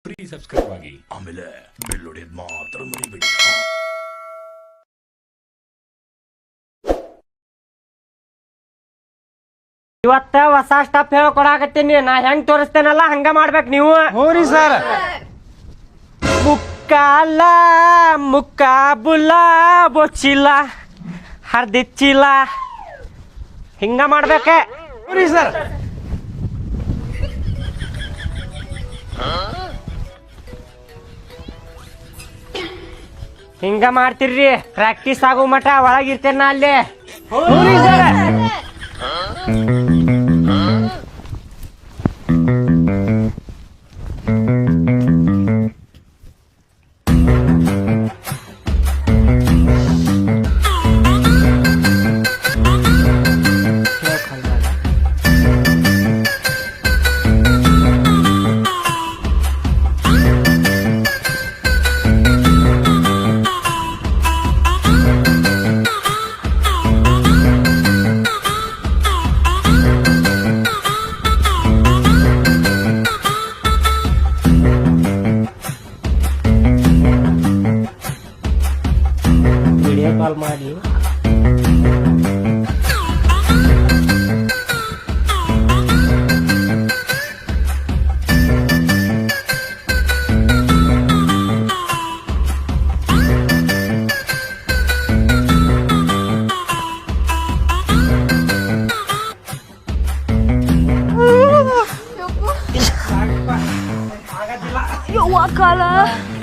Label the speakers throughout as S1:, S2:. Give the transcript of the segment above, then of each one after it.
S1: Free subscribe ಆಗಿ ಆಮೇಲೆ bell ಹೊಡೆಯೋದು ಮಾತ್ರ ಮರಿಬೇಡಿ.
S2: ಇವತ್ತ ಹೊಸ ಸ್ಟಫ್ ಹೇಳ್ಕೊಡಾಕತ್ತೀನಿ. ನಾ ಹೆಂಗ್ ತೋರಿಸ್ತೇನಲ್ಲ ಹಂಗ ಮಾಡ್ಬೇಕು ನೀವು.
S3: ಹೋರಿ ಸರ್.
S2: ಮುಕ್ಕಾಲ ಮುಕ್ಕ ಬುಲ್ಲ ಬೊಚ್ಚಿಲ್ಲ ಹರ್ದಿಚ್ಚಿಲ್ಲ ಹಿಂಗ ಮಾಡ್ಬೇಕ.
S3: ಹೋರಿ ಸರ್.
S2: ಹಿಂಗ ಮಾಡ್ತಿರ್ರಿ. ಪ್ರಾಕ್ಟೀಸ್ ಆಗೋ ಮಠ ಒಳಗಿರ್ತೇನ ಅಲ್ಲಿ.
S3: ಹೋರಿ ಸರ್.
S2: ವಿಡಿಯೋ ಕಾಲ್ ಮಾಡಿ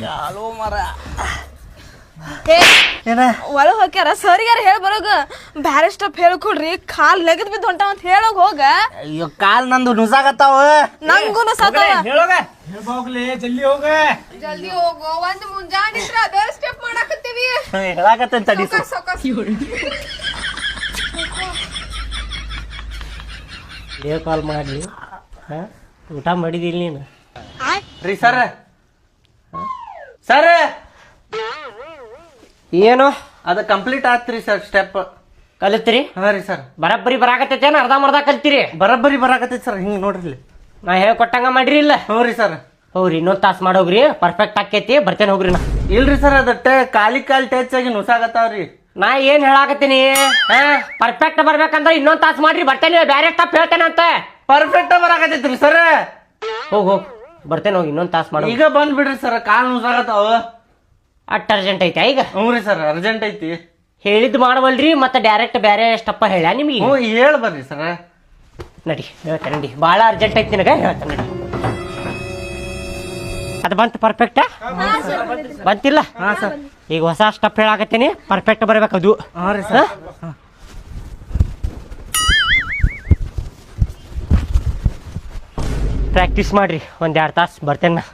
S3: ಕಾಲು ಮರ
S4: ಒಳಗ್ ಹೋಗ್ಯಾರ ಸರಿಗಾರ ಹೇಳ್ ಬರೋಗ ಬ್ಯಾರೆ ಸ್ಟಪ್ ಹೇಳ್ಕೊಡ್ರಿ. ಕಾಲ್ ನೆಗದ್ ಬಿದ್ದು ಹೊಂಟಾವ ಅಂತ ಹೇಳೋಗ್ ಹೋಗ.
S3: ಅಯ್ಯೋ ಕಾಲ್ ನಂದು ನುಸಾಗತ್ತಾವ.
S4: ನಂಗೂನು ಸತ್ತವ.
S3: ಹೋಗ್ಲಿ ಜಲ್ದಿ ಹೋಗ.
S4: ಜಲ್ದಿ ಹೋಗೋ. ಒಂದ್ ಮುಂಜಾನಿದ್ರ ಅದೇ ಸ್ಟೆಪ್ ಮಾಡಾಕತ್ತೀವಿ.
S3: ಹೇಳಾಕತ್ತೇನ್ ತಡಿ.
S2: ವಿಡಿಯೋ ಕಾಲ್ ಮಾಡಿ. ಊಟ ಮಾಡಿದಿಲ್ಲ ನೀನು?
S3: ರೀ ಸರ್. ಸರ್
S2: ಏನು
S3: ಅದ ಕಂಪ್ಲೀಟ್ ಆತ್ರಿ ಸರ್ ಸ್ಟೆಪ್.
S2: ಕಲಿತ್ರಿ?
S3: ಹಾ ರೀ ಸರ್.
S2: ಬರಬ್ಬರಿ ಬರಾಕತ್ತೈತೇನ ಅರ್ಧ ಮರ್ಧ ಕಲ್ತಿರಿ?
S3: ಬರಬ್ಬರಿ ಬರಾಕತ್ತೈತಿ ಸರ್. ಹಿಂಗ್ ನೋಡ್ರಿ ಇಲ್ಲಿ.
S2: ನಾ ಹೇಳ್ಕೊಟ್ಟಂಗ ಮಾಡ್ರಿ ಇಲ್ಲ?
S3: ಹ್ಞೂ ರೀ ಸರ್.
S2: ಹೌರಿ ಇನ್ನೊಂದ್ ತಾಸ್ ಮಾಡೋಗ್ರಿ. ಪರ್ಫೆಕ್ಟ್ ಆಕೈತಿ. ಬರ್ತೇನೆ ಹೋಗ್ರಿ. ನಾ
S3: ಇಲ್ರಿ ಸರ್ ಅದ ಕಾಲಿ ಟಚ್ ಆಗಿ ನುಸಾಗತ್ತಾವ್ರಿ.
S2: ನಾ ಏನ್ ಹೇಳಾಕತ್ತೀನಿ ಪರ್ಫೆಕ್ಟ್ ಬರ್ಬೇಕಂದ್ರ ಇನ್ನೊಂದ್ ತಾಸ್ ಮಾಡ್ರಿ. ಬರ್ತೇನೆ. ಬ್ಯಾರೆ ಸ್ಟಪ್ ಹೇಳ್ತೇನೆ ಅಂತ.
S3: ಪರ್ಫೆಕ್ಟ್ ಬರಾಕತ್ತೈತ್ರಿ ಸರ್.
S2: ಹೋಗ್ ಬರ್ತೇನೆ. ಹೋಗಿ ಇನ್ನೊಂದ್ ತಾಸ್ ಮಾಡೋ.
S3: ಈಗ ಬಂದ್ ಬಿಡ್ರಿ ಸರ್. ಕಾಲ್ ನುಸಾಗತ್ತಾವ.
S2: ಅಟ್ ಅರ್ಜೆಂಟ್ ಐತೆ ಈಗ?
S3: ಹ್ಞೂ ರೀ ಸರ್ ಅರ್ಜೆಂಟ್ ಐತಿ.
S2: ಹೇಳಿದ್ ಮಾಡವಲ್ರಿ ಮತ್ತೆ ಡೈರೆಕ್ಟ್ ಬ್ಯಾರೆ ಸ್ಟಪ್ಪ ಹೇಳ ನಿಮ್ಗೆ?
S3: ಹ್ಞೂ ಹೇಳ್ ಬರ್ರಿ ಸರ್.
S2: ನಡಿ ಹೇಳ್ತೇನೆ. ನಡಿ ಭಾಳ ಅರ್ಜೆಂಟ್ ಐತಿ ನಿನಗ. ಹೇಳ್ತೇನೆ ನಡಿ. ಅದು ಬಂತು ಪರ್ಫೆಕ್ಟ್? ಬಂತಿಲ್ಲ?
S3: ಹಾ ಸರ್.
S2: ಈಗ ಹೊಸ ಸ್ಟಪ್ ಹೇಳಾಕತ್ತೀನಿ. ಪರ್ಫೆಕ್ಟ್ ಬರ್ಬೇಕು ಅದು.
S3: ಹಾ ರೀ ಸರ್.
S2: ಪ್ರಾಕ್ಟೀಸ್ ಮಾಡ್ರಿ ಒಂದ್ 2 ತಾಸು. ಬರ್ತೇನೆ ನಾ.